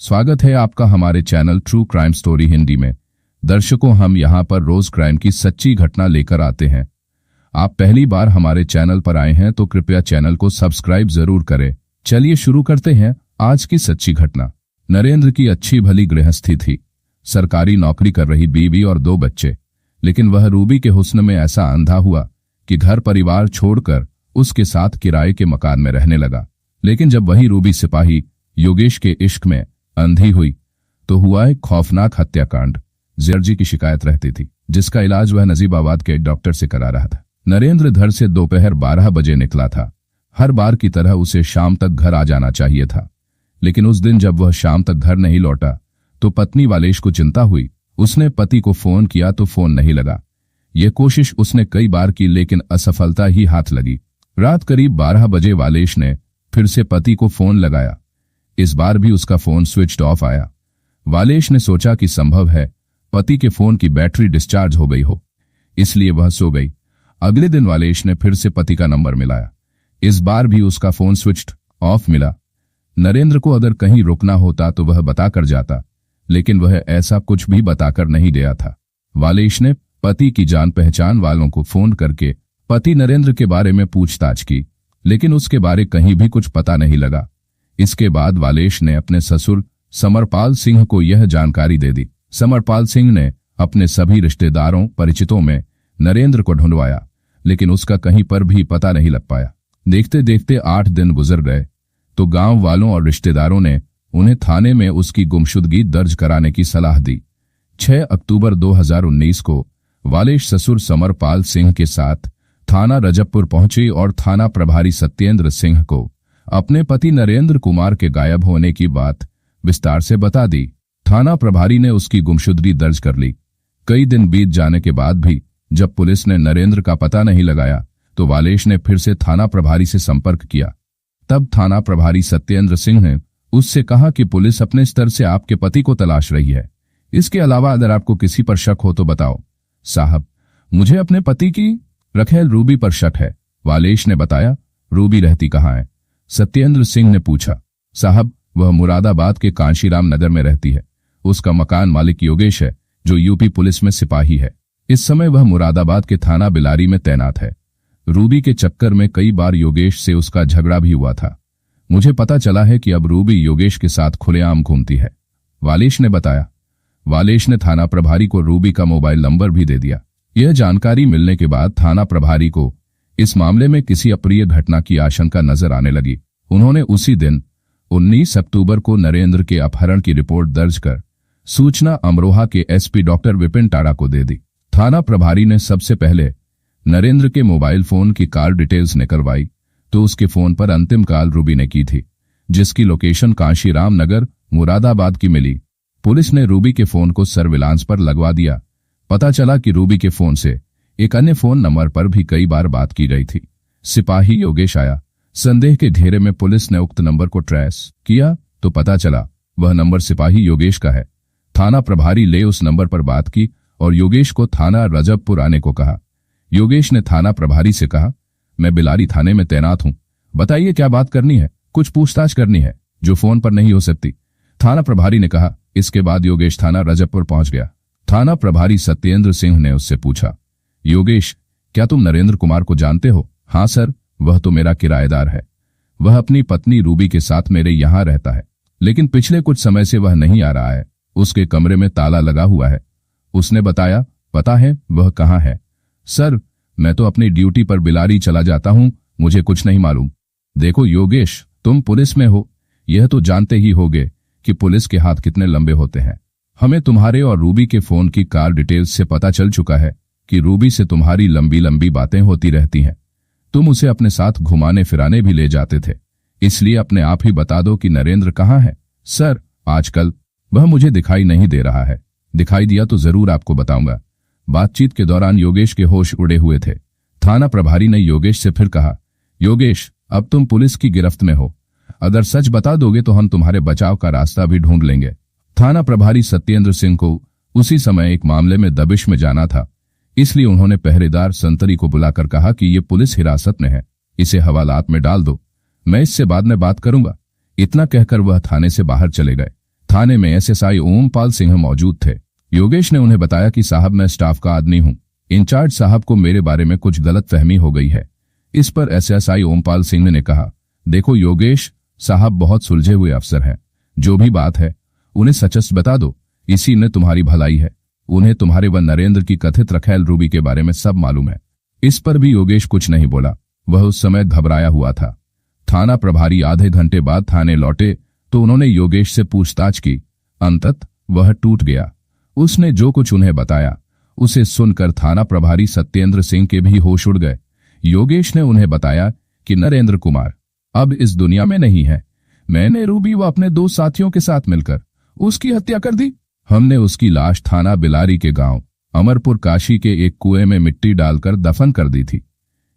स्वागत है आपका हमारे channel true crime story Hindi में। दर्शकों, हम यहाँ पर रोज क्राइम की सच्ची घटना लेकर आते हैं। आप पहली बार हमारे चैनल पर आए हैं तो कृपया चैनल को सब्सक्राइब जरूर करें। चलिए शुरू करते हैं आज की सच्ची घटना। नरेंद्र की अच्छी भली गृहस्थी थी, सरकारी नौकरी कर रही बीवी और 2 बच्चे, लेकिन वह रूबी के हुस्न में ऐसा अंधा हुआ कि घर परिवार छोड़कर उसके साथ किराए के मकान में रहने लगा। लेकिन जब वही रूबी सिपाही योगेश के इश्क में अंधी हुई तो हुआ एक खौफनाक हत्याकांड। एलर्जी की शिकायत रहती थी, जिसका इलाज वह नजीबाबाद के एक डॉक्टर से करा रहा था। नरेंद्र घर से दोपहर 12 बजे निकला था। हर बार की तरह उसे शाम तक घर आ जाना चाहिए था, लेकिन उस दिन जब वह शाम तक घर नहीं लौटा तो पत्नी वालेश को चिंता हुई। उसने पति को फोन किया तो फोन नहीं लगा। यह कोशिश उसने कई बार की, लेकिन असफलता ही हाथ लगी। रात करीब 12 बजे वालेश ने फिर से पति को फोन लगाया। इस बार भी उसका फोन स्विच्ड ऑफ आया। वालेश ने सोचा कि संभव है पति के फोन की बैटरी डिस्चार्ज हो गई हो, इसलिए वह सो गई। अगले दिन वालेश ने फिर से पति का नंबर मिलाया। इस बार भी उसका फोन स्विच्ड ऑफ मिला। नरेंद्र को अगर कहीं रुकना होता तो वह बताकर जाता, लेकिन वह ऐसा कुछ भी बताकर नहीं गया था। वालेश ने पति की जान पहचान वालों को फोन करके पति नरेंद्र के बारे में पूछताछ की, लेकिन उसके बारे कहीं भी कुछ पता नहीं लगा। इसके बाद वालेश ने अपने ससुर समरपाल सिंह को यह जानकारी दे दी। समरपाल सिंह ने अपने सभी रिश्तेदारों परिचितों में नरेंद्र को ढूंढवाया, लेकिन उसका कहीं पर भी पता नहीं लग पाया। देखते देखते 8 दिन गुजर गए तो गांव वालों और रिश्तेदारों ने उन्हें थाने में उसकी गुमशुदगी दर्ज कराने की सलाह दी। 6 अक्टूबर 2019 को वालेश ससुर समरपाल सिंह के साथ थाना रजबपुर पहुंची और थाना प्रभारी सत्येंद्र सिंह को अपने पति नरेंद्र कुमार के गायब होने की बात विस्तार से बता दी। थाना प्रभारी ने उसकी गुमशुदगी दर्ज कर ली। कई दिन बीत जाने के बाद भी जब पुलिस ने नरेंद्र का पता नहीं लगाया तो वालेश ने फिर से थाना प्रभारी से संपर्क किया। तब थाना प्रभारी सत्येंद्र सिंह ने उससे कहा कि पुलिस अपने स्तर से आपके पति को तलाश रही है। इसके अलावा अगर आपको किसी पर शक हो तो बताओ। साहब, मुझे अपने पति की रखेल रूबी पर शक है, वालेश ने बताया। रूबी रहती कहाँ है? सत्येंद्र सिंह ने पूछा। साहब, वह मुरादाबाद के कांशीराम नगर में रहती है। उसका मकान मालिक योगेश है, जो यूपी पुलिस में सिपाही है। इस समय वह मुरादाबाद के थाना बिलारी में तैनात है। रूबी के चक्कर में कई बार योगेश से उसका झगड़ा भी हुआ था। मुझे पता चला है कि अब रूबी योगेश के साथ खुलेआम घूमती है, वालेश ने बताया। वालेश ने थाना प्रभारी को रूबी का मोबाइल नंबर भी दे दिया। यह जानकारी मिलने के बाद थाना प्रभारी को इस मामले में किसी अप्रिय घटना की आशंका नजर आने लगी। उन्होंने उसी दिन 19 अक्टूबर को नरेंद्र के अपहरण की रिपोर्ट दर्ज कर सूचना अमरोहा के एसपी डॉक्टर विपिन टाड़ा को दे दी। थाना प्रभारी ने सबसे पहले नरेंद्र के मोबाइल फोन की कॉल डिटेल्स निकलवाई तो उसके फोन पर अंतिम कॉल रूबी ने की थी, जिसकी लोकेशन कांशीराम नगर मुरादाबाद की मिली। पुलिस ने रूबी के फोन को सर्विलांस पर लगवा दिया। पता चला कि रूबी के फोन से एक अन्य फोन नंबर पर भी कई बार बात की गई थी। सिपाही योगेश आया। संदेह के घेरे में पुलिस ने उक्त नंबर को ट्रेस किया तो पता चला वह नंबर सिपाही योगेश का है। थाना प्रभारी ले उस नंबर पर बात की और योगेश को थाना रजबपुर आने को कहा। योगेश ने थाना प्रभारी से कहा, मैं बिलारी थाने में तैनात हूं, बताइए क्या बात करनी है, कुछ पूछताछ करनी है जो फोन पर नहीं हो सकती। थाना प्रभारी ने कहा। इसके बाद योगेश थाना रजबपुर पहुंच गया। थाना प्रभारी सत्येंद्र सिंह ने उससे पूछा, योगेश, क्या तुम नरेंद्र कुमार को जानते हो? हाँ सर, वह तो मेरा किराएदार है। वह अपनी पत्नी रूबी के साथ मेरे यहाँ रहता है, लेकिन पिछले कुछ समय से वह नहीं आ रहा है। उसके कमरे में ताला लगा हुआ है। उसने बताया। पता है वह कहाँ है? सर, मैं तो अपनी ड्यूटी पर बिलारी चला जाता हूँ, मुझे कुछ नहीं मालूम। देखो योगेश, तुम पुलिस में हो, यह तो जानते ही होगे कि पुलिस के हाथ कितने लंबे होते हैं। हमें तुम्हारे और रूबी के फोन की कॉल डिटेल्स से पता चल चुका है कि रूबी से तुम्हारी लंबी लंबी बातें होती रहती हैं। तुम उसे अपने साथ घुमाने फिराने भी ले जाते थे, इसलिए अपने आप ही बता दो कि नरेंद्र कहाँ है। सर, आजकल वह मुझे दिखाई नहीं दे रहा है, दिखाई दिया तो जरूर आपको बताऊंगा। बातचीत के दौरान योगेश के होश उड़े हुए थे। थाना प्रभारी ने योगेश से फिर कहा, योगेश, अब तुम पुलिस की गिरफ्त में हो, अगर सच बता दोगे तो हम तुम्हारे बचाव का रास्ता भी ढूंढ लेंगे। थाना प्रभारी सत्येंद्र सिंह को उसी समय एक मामले में दबिश में जाना था, इसलिए उन्होंने पहरेदार संतरी को बुलाकर कहा कि ये पुलिस हिरासत में है, इसे हवालात में डाल दो, मैं इससे बाद में बात करूंगा। इतना कहकर वह थाने से बाहर चले गए। थाने में एसएसआई ओमपाल सिंह मौजूद थे। योगेश ने उन्हें बताया कि साहब मैं स्टाफ का आदमी हूं, इंचार्ज साहब को मेरे बारे में कुछ गलतफहमी हो गई है। इस पर एसएसआई ओमपाल सिंह ने कहा, देखो योगेश साहब बहुत सुलझे हुए अफसर हैं, जो भी बात है उन्हें सच बता दो, इसी ने तुम्हारी भलाई है। उन्हें तुम्हारे व नरेंद्र की कथित रखेल रूबी के बारे में सब मालूम है। इस पर भी योगेश कुछ नहीं बोला, वह उस समय घबराया हुआ था। थाना प्रभारी आधे घंटे बाद थाने लौटे तो उन्होंने योगेश से पूछताछ की। अंततः वह टूट गया। उसने जो कुछ उन्हें बताया उसे सुनकर थाना प्रभारी सत्येंद्र सिंह के भी होश उड़ गए। योगेश ने उन्हें बताया कि नरेंद्र कुमार अब इस दुनिया में नहीं है। मैंने रूबी व अपने 2 साथियों के साथ मिलकर उसकी हत्या कर दी। हमने उसकी लाश थाना बिलारी के गांव अमरपुर काशी के एक कुएं में मिट्टी डालकर दफन कर दी थी।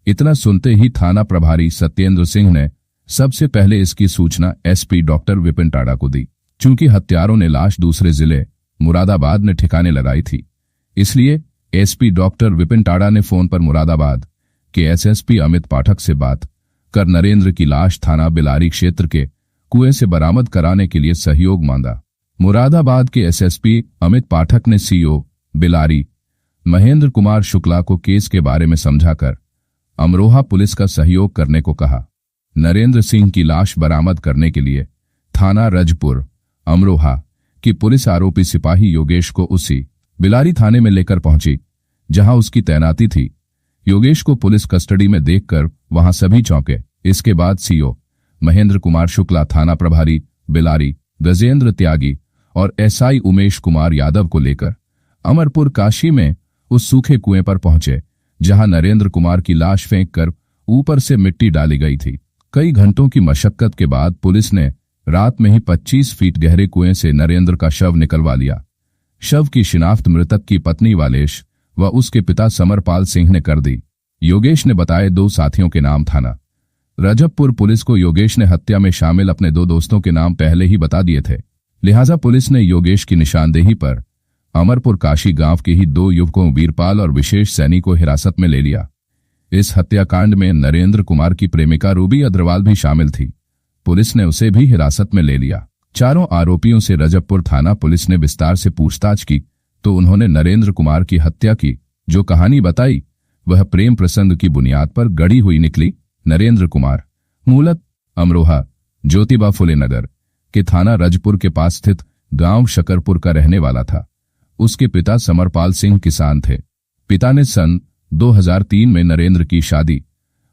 इतना सुनते ही थाना प्रभारी सत्येंद्र सिंह ने सबसे पहले इसकी सूचना एसपी डॉक्टर विपिन टाड़ा को दी। चूंकि हत्यारों ने लाश दूसरे जिले मुरादाबाद में ठिकाने लगाई थी, इसलिए एसपी डॉक्टर विपिन टाड़ा ने फोन पर मुरादाबाद के एसएसपी अमित पाठक से बात कर नरेंद्र की लाश थाना बिलारी क्षेत्र के कुएं से बरामद कराने के लिए सहयोग मांगा। मुरादाबाद के एसएसपी अमित पाठक ने सीओ बिलारी महेंद्र कुमार शुक्ला को केस के बारे में समझाकर अमरोहा पुलिस का सहयोग करने को कहा। नरेंद्र सिंह की लाश बरामद करने के लिए थाना रजपुर अमरोहा की पुलिस आरोपी सिपाही योगेश को उसी बिलारी थाने में लेकर पहुंची जहां उसकी तैनाती थी। योगेश को पुलिस कस्टडी में देखकर वहां सभी चौंके। इसके बाद सीओ महेंद्र कुमार शुक्ला थाना प्रभारी बिलारी गजेंद्र त्यागी और एसआई उमेश कुमार यादव को लेकर अमरपुर काशी में उस सूखे कुएं पर पहुंचे जहां नरेंद्र कुमार की लाश फेंककर ऊपर से मिट्टी डाली गई थी। कई घंटों की मशक्कत के बाद पुलिस ने रात में ही 25 फीट गहरे कुएं से नरेंद्र का शव निकलवा लिया। शव की शिनाख्त मृतक की पत्नी वालेश व उसके पिता समरपाल सिंह ने कर दी। योगेश ने बताए 2 साथियों के नाम थाना रजबपुर पुलिस को योगेश ने हत्या में शामिल अपने 2 दोस्तों के नाम पहले ही बता दिए थे, लिहाजा पुलिस ने योगेश की निशानदेही पर अमरपुर काशी गांव के ही 2 युवकों वीरपाल और विशेष सैनी को हिरासत में ले लिया। इस हत्याकांड में नरेंद्र कुमार की प्रेमिका रूबी अग्रवाल भी शामिल थी। पुलिस ने उसे भी हिरासत में ले लिया। चारों आरोपियों से रजबपुर थाना पुलिस ने विस्तार से पूछताछ की तो उन्होंने नरेंद्र कुमार की हत्या की जो कहानी बताई वह प्रेम प्रसंग की बुनियाद पर गढ़ी हुई निकली। नरेंद्र कुमार मूलत अमरोहा ज्योतिबा फुले नगर के थाना रजपुर के पास स्थित गांव शकरपुर का रहने वाला था। उसके पिता समरपाल सिंह किसान थे। पिता ने सन 2003 में नरेंद्र की शादी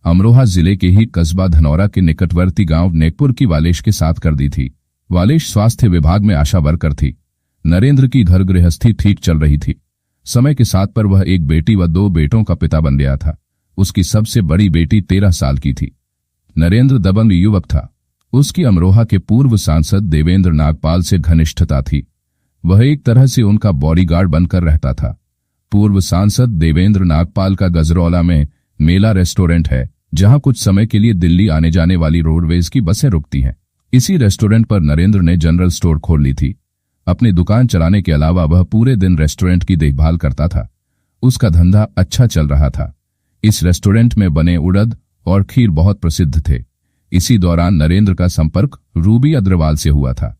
अमरोहा जिले के ही कस्बा धनौरा के निकटवर्ती गांव नेकपुर की वालेश के साथ कर दी थी। वालेश स्वास्थ्य विभाग में आशा वर्कर थी। नरेंद्र की घर गृहस्थी ठीक चल रही थी। समय के साथ पर वह एक बेटी व 2 बेटों का पिता बन गया था। उसकी सबसे बड़ी बेटी 13 साल की थी। नरेंद्र दबंग युवक था। उसकी अमरोहा के पूर्व सांसद देवेंद्र नागपाल से घनिष्ठता थी। वह एक तरह से उनका बॉडीगार्ड बनकर रहता था। पूर्व सांसद देवेंद्र नागपाल का गजरौला में मेला रेस्टोरेंट है जहां कुछ समय के लिए दिल्ली आने जाने वाली रोडवेज की बसें रुकती हैं। इसी रेस्टोरेंट पर नरेंद्र ने जनरल स्टोर खोल ली थी। अपनी दुकान चलाने के अलावा वह पूरे दिन रेस्टोरेंट की देखभाल करता था। उसका धंधा अच्छा चल रहा था। इस रेस्टोरेंट में बने उड़द और खीर बहुत प्रसिद्ध थे। इसी दौरान नरेंद्र का संपर्क रूबी अग्रवाल से हुआ था।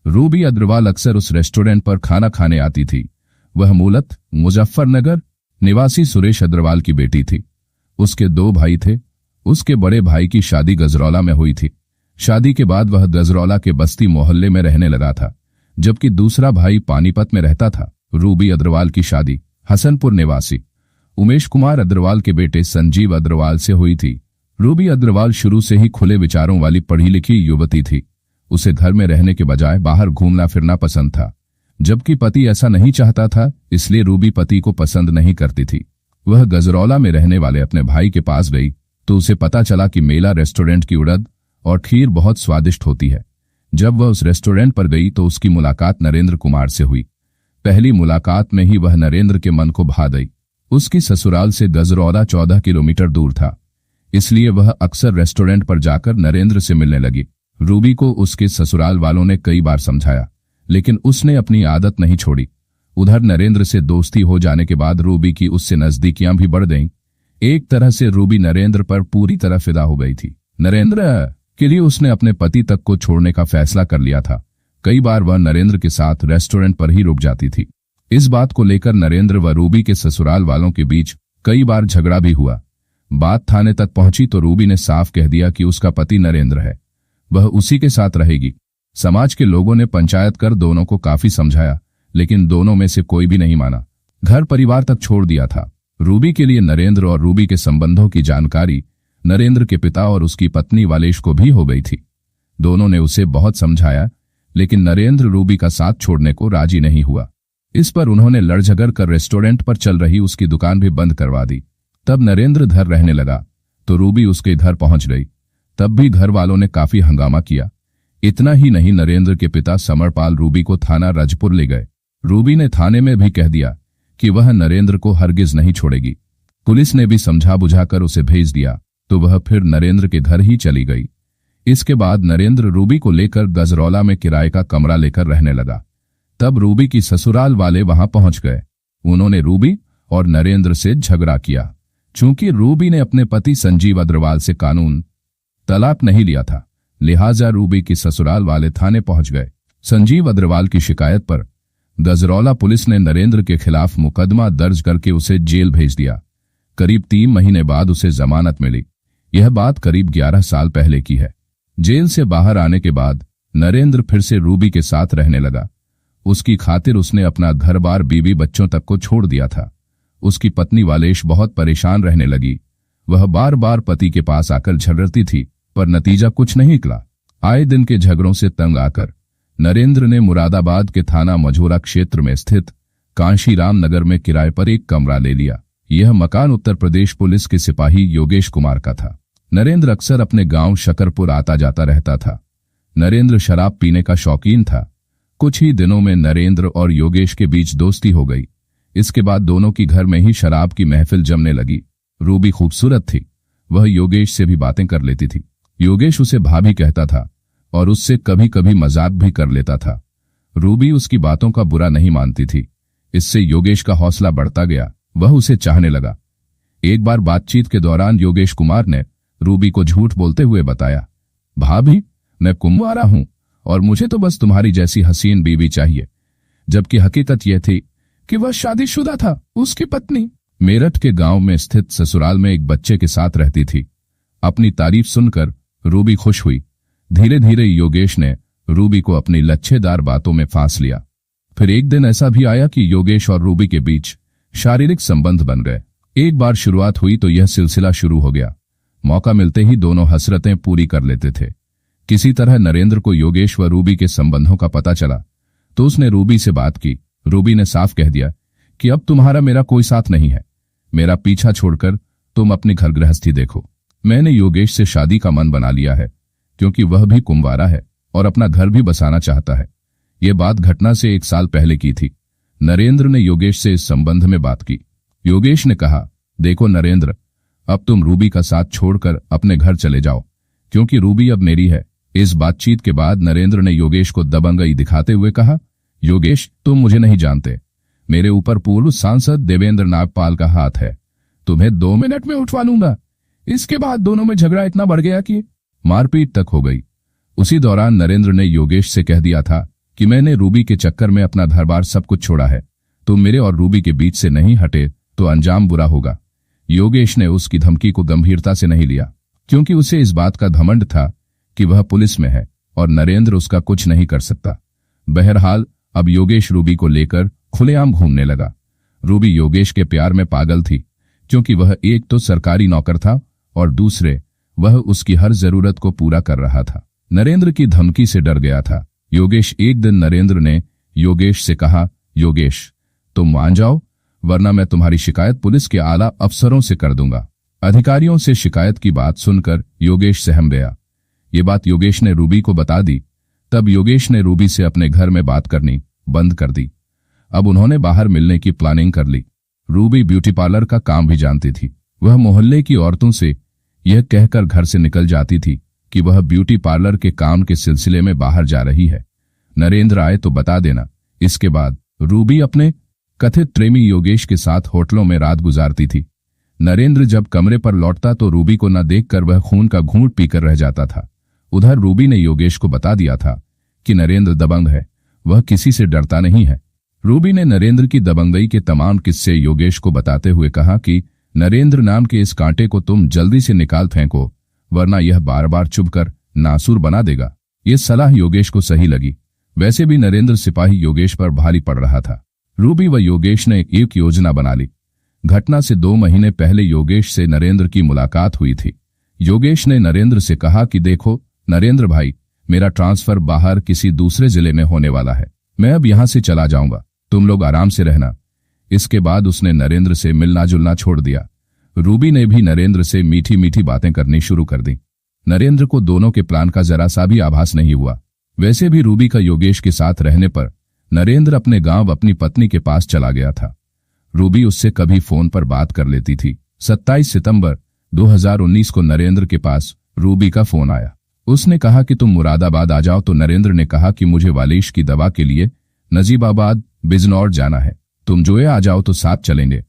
रूबी अग्रवाल अक्सर उस रेस्टोरेंट पर खाना खाने आती थी। वह मूलत मुजफ्फरनगर निवासी सुरेश अग्रवाल की बेटी थी। उसके 2 भाई थे। उसके बड़े भाई की शादी गजरौला में हुई थी। शादी के बाद वह गजरौला के बस्ती मोहल्ले में रहने लगा था, जबकि दूसरा भाई पानीपत में रहता था। रूबी अग्रवाल की शादी हसनपुर निवासी उमेश कुमार अग्रवाल के बेटे संजीव अग्रवाल से हुई थी। रूबी अग्रवाल शुरू से ही खुले विचारों वाली पढ़ी लिखी युवती थी। उसे घर में रहने के बजाय बाहर घूमना फिरना पसंद था, जबकि पति ऐसा नहीं चाहता था, इसलिए रूबी पति को पसंद नहीं करती थी। वह गजरौला में रहने वाले अपने भाई के पास गई तो उसे पता चला कि मेला रेस्टोरेंट की उड़द और खीर बहुत स्वादिष्ट होती है। जब वह उस रेस्टोरेंट पर गई तो उसकी मुलाकात नरेंद्र कुमार से हुई। पहली मुलाकात में ही वह नरेंद्र के मन को भा गई। उसकी ससुराल से गजरौला 14 किलोमीटर दूर था, इसलिए वह अक्सर रेस्टोरेंट पर जाकर नरेंद्र से मिलने लगी। रूबी को उसके ससुराल वालों ने कई बार समझाया, लेकिन उसने अपनी आदत नहीं छोड़ी। उधर नरेंद्र से दोस्ती हो जाने के बाद रूबी की उससे नजदीकियां भी बढ़ गईं। एक तरह से रूबी नरेंद्र पर पूरी तरह फिदा हो गई थी। नरेंद्र के लिए उसने अपने पति तक को छोड़ने का फैसला कर लिया था। कई बार वह नरेंद्र के साथ रेस्टोरेंट पर ही रुक जाती थी। इस बात को लेकर नरेंद्र व रूबी के ससुराल वालों के बीच कई बार झगड़ा भी हुआ। बात थाने तक पहुंची तो रूबी ने साफ कह दिया कि उसका पति नरेंद्र है, वह उसी के साथ रहेगी। समाज के लोगों ने पंचायत कर दोनों को काफी समझाया, लेकिन दोनों में से कोई भी नहीं माना। घर परिवार तक छोड़ दिया था। रूबी के लिए नरेंद्र और रूबी के संबंधों की जानकारी नरेंद्र के पिता और उसकी पत्नी वालेश को भी हो गई थी। दोनों ने उसे बहुत समझाया, लेकिन नरेंद्र रूबी का साथ छोड़ने को राजी नहीं हुआ। इस पर उन्होंने लड़झगड़ कर रेस्टोरेंट पर चल रही उसकी दुकान भी बंद करवा दी। तब नरेंद्र घर रहने लगा तो रूबी उसके घर पहुंच गई। तब भी घर वालों ने काफी हंगामा किया। इतना ही नहीं, नरेंद्र के पिता समरपाल रूबी को थाना रजपुर ले गए। रूबी ने थाने में भी कह दिया कि वह नरेंद्र को हरगिज नहीं छोड़ेगी। पुलिस ने भी समझा बुझाकर उसे भेज दिया तो वह फिर नरेंद्र के घर ही चली गई। इसके बाद नरेंद्र रूबी को लेकर गजरौला में किराए का कमरा लेकर रहने लगा। तब रूबी की ससुराल वाले वहां पहुंच गए। उन्होंने रूबी और नरेंद्र से झगड़ा किया। चूंकि रूबी ने अपने पति संजीव अग्रवाल से कानून तलाक नहीं लिया था, लिहाजा रूबी की ससुराल वाले थाने पहुंच गए। संजीव अग्रवाल की शिकायत पर गजरौला पुलिस ने नरेंद्र के खिलाफ मुकदमा दर्ज करके उसे जेल भेज दिया। करीब 3 महीने बाद उसे जमानत मिली। यह बात करीब 11 साल पहले की है। जेल से बाहर आने के बाद नरेंद्र फिर से रूबी के साथ रहने लगा। उसकी खातिर उसने अपना घर-बार, बीवी बच्चों तक को छोड़ दिया था। उसकी पत्नी वालेश बहुत परेशान रहने लगी। वह बार बार पति के पास आकर झगड़ती थी, पर नतीजा कुछ नहीं निकला। आए दिन के झगड़ों से तंग आकर नरेंद्र ने मुरादाबाद के थाना मझौरा क्षेत्र में स्थित कांशीराम नगर में किराए पर एक कमरा ले लिया। यह मकान उत्तर प्रदेश पुलिस के सिपाही योगेश कुमार का था। नरेंद्र अक्सर अपने गांव शकरपुर आता जाता रहता था। नरेंद्र शराब पीने का शौकीन था। कुछ ही दिनों में नरेंद्र और योगेश के बीच दोस्ती हो गई। इसके बाद दोनों की घर में ही शराब की महफिल जमने लगी। रूबी खूबसूरत थी, वह योगेश से भी बातें कर लेती थी। योगेश उसे भाभी कहता था और उससे कभी कभी मजाक भी कर लेता था। रूबी उसकी बातों का बुरा नहीं मानती थी। इससे योगेश का हौसला बढ़ता गया, वह उसे चाहने लगा। एक बार बातचीत के दौरान योगेश कुमार ने रूबी को झूठ बोलते हुए बताया, भाभी मैं कुंवारा हूं और मुझे तो बस तुम्हारी जैसी हसीन बीवी चाहिए, जबकि हकीकत यह थी कि वह शादीशुदा था। उसकी पत्नी मेरठ के गांव में स्थित ससुराल में एक बच्चे के साथ रहती थी। अपनी तारीफ सुनकर रूबी खुश हुई। धीरे धीरे योगेश ने रूबी को अपनी लच्छेदार बातों में फांस लिया। फिर एक दिन ऐसा भी आया कि योगेश और रूबी के बीच शारीरिक संबंध बन गए। एक बार शुरुआत हुई तो यह सिलसिला शुरू हो गया। मौका मिलते ही दोनों हसरतें पूरी कर लेते थे। किसी तरह नरेंद्र को योगेश व रूबी के संबंधों का पता चला तो उसने रूबी से बात की। रूबी ने साफ कह दिया कि अब तुम्हारा मेरा कोई साथ नहीं है। मेरा पीछा छोड़कर तुम अपनी घर गृहस्थी देखो। मैंने योगेश से शादी का मन बना लिया है, क्योंकि वह भी कुंवारा है और अपना घर भी बसाना चाहता है। ये बात घटना से 1 साल पहले की थी। नरेंद्र ने योगेश से इस संबंध में बात की। योगेश ने कहा, देखो नरेंद्र, अब तुम रूबी का साथ छोड़कर अपने घर चले जाओ, क्योंकि रूबी अब मेरी है। इस बातचीत के बाद नरेंद्र ने योगेश को दबंगई दिखाते हुए कहा, योगेश तुम मुझे नहीं जानते, मेरे ऊपर पूर्व सांसद देवेंद्र नागपाल का हाथ है। तुम्हें 2 मिनट में उठवा लूंगा। इसके बाद दोनों में झगड़ा इतना बढ़ गया कि मारपीट तक हो गई। उसी दौरान नरेंद्र ने योगेश से कह दिया था कि मैंने रूबी के चक्कर में अपना घर-बार सब कुछ छोड़ा है। तुम मेरे और रूबी के बीच से नहीं हटे तो अंजाम बुरा होगा। योगेश ने उसकी धमकी को गंभीरता से नहीं लिया, क्योंकि उसे इस बात का घमंड था कि वह पुलिस में है और नरेंद्र उसका कुछ नहीं कर सकता। बहरहाल अब योगेश रूबी को लेकर खुलेआम घूमने लगा। रूबी योगेश के प्यार में पागल थी, क्योंकि वह एक तो सरकारी नौकर था और दूसरे वह उसकी हर जरूरत को पूरा कर रहा था। नरेंद्र की धमकी से डर गया था योगेश। एक दिन नरेंद्र ने योगेश से कहा, योगेश तुम मान जाओ, वरना मैं तुम्हारी शिकायत पुलिस के आला अफसरों से कर दूंगा। अधिकारियों से शिकायत की बात सुनकर योगेश सहम गया। ये बात योगेश ने रूबी को बता दी। तब योगेश ने रूबी से अपने घर में बात करनी बंद कर दी। अब उन्होंने बाहर मिलने की प्लानिंग कर ली। रूबी ब्यूटी पार्लर का काम भी जानती थी। वह मोहल्ले की औरतों से यह कहकर घर से निकल जाती थी कि वह ब्यूटी पार्लर के काम के सिलसिले में बाहर जा रही है। नरेंद्र आए तो बता देना। इसके बाद रूबी अपने कथित प्रेमी योगेश के साथ होटलों में रात गुजारती थी। नरेंद्र जब कमरे पर लौटता तो रूबी को न देखकर वह खून का घूंट पीकर रह जाता था। उधर रूबी ने योगेश को बता दिया था कि नरेंद्र दबंग है, वह किसी से डरता नहीं है। रूबी ने नरेंद्र की दबंगई के तमाम किस्से योगेश को बताते हुए कहा कि नरेंद्र नाम के इस कांटे को तुम जल्दी से निकाल फेंको, वरना यह बार बार चुभकर नासूर बना देगा। ये सलाह योगेश को सही लगी। वैसे भी नरेंद्र सिपाही योगेश पर भारी पड़ रहा था। रूबी व योगेश ने एक योजना बना ली। घटना से 2 महीने पहले योगेश से नरेंद्र की मुलाकात हुई थी। योगेश ने नरेंद्र से कहा कि देखो नरेंद्र भाई, मेरा ट्रांसफर बाहर किसी दूसरे जिले में होने वाला है, मैं अब यहां से चला जाऊंगा, तुम लोग आराम से रहना। इसके बाद उसने नरेंद्र से मिलना जुलना छोड़ दिया। रूबी ने भी नरेंद्र से मीठी मीठी बातें करनी शुरू कर दी। नरेंद्र को दोनों के प्लान का जरा सा भी आभास नहीं हुआ। वैसे भी रूबी का योगेश के साथ रहने पर नरेंद्र अपने गांव अपनी पत्नी के पास चला गया था। रूबी उससे कभी फोन पर बात कर लेती थी। 27 सितंबर 2019 को नरेंद्र के पास रूबी का फोन आया। उसने कहा कि तुम मुरादाबाद आ जाओ, तो नरेंद्र ने कहा कि मुझे वालिश की दवा के लिए नजीबाबाद बिजनौर जाना है, तुम जोया आ जाओ तो साथ चलेंगे।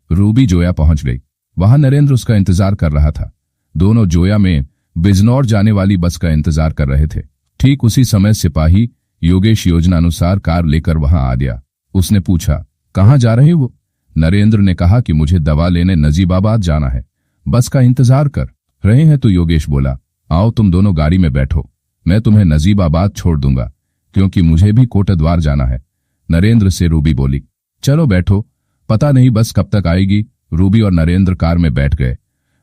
रूबी जोया पहुंच गई। वहां नरेंद्र उसका इंतजार कर रहा था। दोनों जोया में बिजनौर जाने वाली बस का इंतजार कर रहे थे। ठीक उसी समय सिपाही योगेश योजनानुसार कार लेकर वहां आ गया। उसने पूछा, कहां जा रहे हो? नरेंद्र ने कहा कि मुझे दवा लेने नजीबाबाद जाना है, बस का इंतजार कर रहे हैं। तो योगेश बोला, आओ तुम दोनों गाड़ी में बैठो, मैं तुम्हें नजीबाबाद छोड़ दूंगा, क्योंकि मुझे भी कोटद्वार जाना है। नरेंद्र से रूबी बोली, चलो बैठो, पता नहीं बस कब तक आएगी। रूबी और नरेंद्र कार में बैठ गए।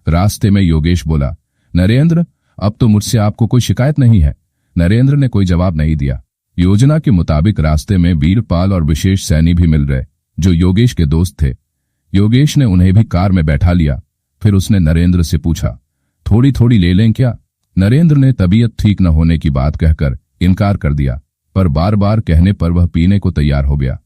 रास्ते में योगेश बोला, नरेंद्र अब तो मुझसे आपको कोई शिकायत नहीं है। नरेंद्र ने कोई जवाब नहीं दिया। योजना के मुताबिक रास्ते में वीरपाल और विशेष सैनी भी मिल रहे, जो योगेश के दोस्त थे। योगेश ने उन्हें भी कार में बैठा लिया। फिर उसने नरेंद्र से पूछा, थोड़ी थोड़ी ले लें क्या? नरेंद्र ने तबीयत ठीक न होने की बात कहकर इनकार कर दिया, पर बार बार कहने पर वह पीने को तैयार हो गया।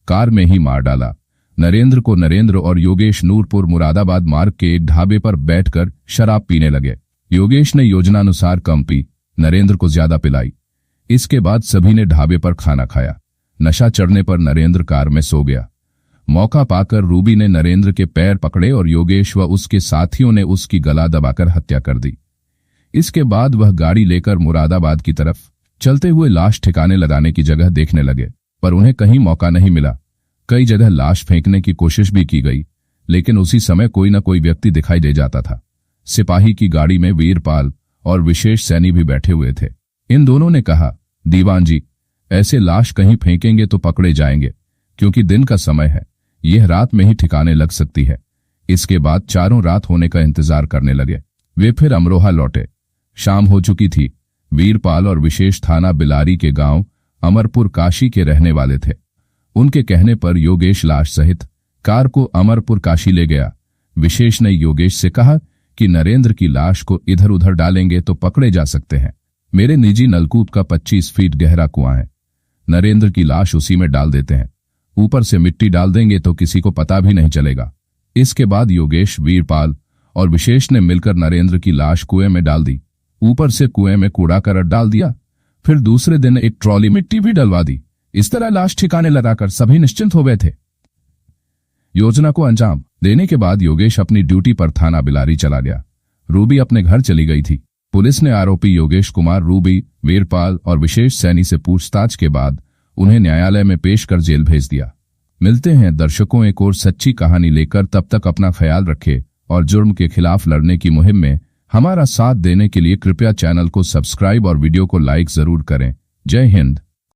कार में ही मार डाला। नरेंद्र और योगेश नूरपुर मुरादाबाद मार्ग के एक ढाबे पर बैठकर शराब पीने लगे। योगेश ने योजनानुसार कम पी, नरेंद्र को ज्यादा पिलाई। इसके बाद सभी ने ढाबे पर खाना खाया। नशा चढ़ने पर नरेंद्र कार में सो गया। मौका पाकर रूबी ने नरेंद्र के पैर पकड़े और योगेश व उसके साथियों ने उसकी गला दबाकर हत्या कर दी। इसके बाद वह गाड़ी लेकर मुरादाबाद की तरफ चलते हुए लाश ठिकाने लगाने की जगह देखने लगे, पर उन्हें कहीं मौका नहीं मिला। कई जगह लाश फेंकने की कोशिश भी की गई, लेकिन उसी समय कोई न कोई व्यक्ति दिखाई दे जाता था। सिपाही की गाड़ी में वीरपाल और विशेष सैनी भी बैठे हुए थे। इन दोनों ने कहा, दीवान जी, ऐसे लाश कहीं फेंकेंगे तो पकड़े जाएंगे, क्योंकि दिन का समय है, यह रात में ही ठिकाने लग सकती है। इसके बाद चारों रात होने का इंतजार करने लगे। वे फिर अमरोहा लौटे। शाम हो चुकी थी। वीरपाल और विशेष थाना बिलारी के गांव अमरपुर काशी के रहने वाले थे। उनके कहने पर योगेश लाश सहित कार को अमरपुर काशी ले गया। विशेष ने योगेश से कहा कि नरेंद्र की लाश को इधर उधर डालेंगे तो पकड़े जा सकते हैं। मेरे निजी नलकूप का 25 फीट गहरा कुआं है, नरेंद्र की लाश उसी में डाल देते हैं, ऊपर से मिट्टी डाल देंगे तो किसी को पता भी नहीं चलेगा। इसके बाद योगेश, वीरपाल और विशेष ने मिलकर नरेंद्र की लाश कुएं में डाल दी। ऊपर से कुएं में कूड़ा करकट डाल दिया। फिर दूसरे दिन एक ट्रॉली मिट्टी भी डलवा दी। इस तरह लाश ठिकाने लगाकर सभी निश्चिंत हो गए थे। योजना को अंजाम देने के बाद योगेश अपनी ड्यूटी पर थाना बिलारी चला गया। रूबी अपने घर चली गई थी। पुलिस ने आरोपी योगेश कुमार, रूबी, वीरपाल और विशेष सैनी से पूछताछ के बाद उन्हें न्यायालय में पेश कर जेल भेज दिया। मिलते हैं दर्शकों एक और सच्ची कहानी लेकर। तब तक अपना ख्याल रखें और जुर्म के खिलाफ लड़ने की मुहिम में हमारा साथ देने के लिए कृपया चैनल को सब्सक्राइब और वीडियो को लाइक जरूर करें। जय हिंद।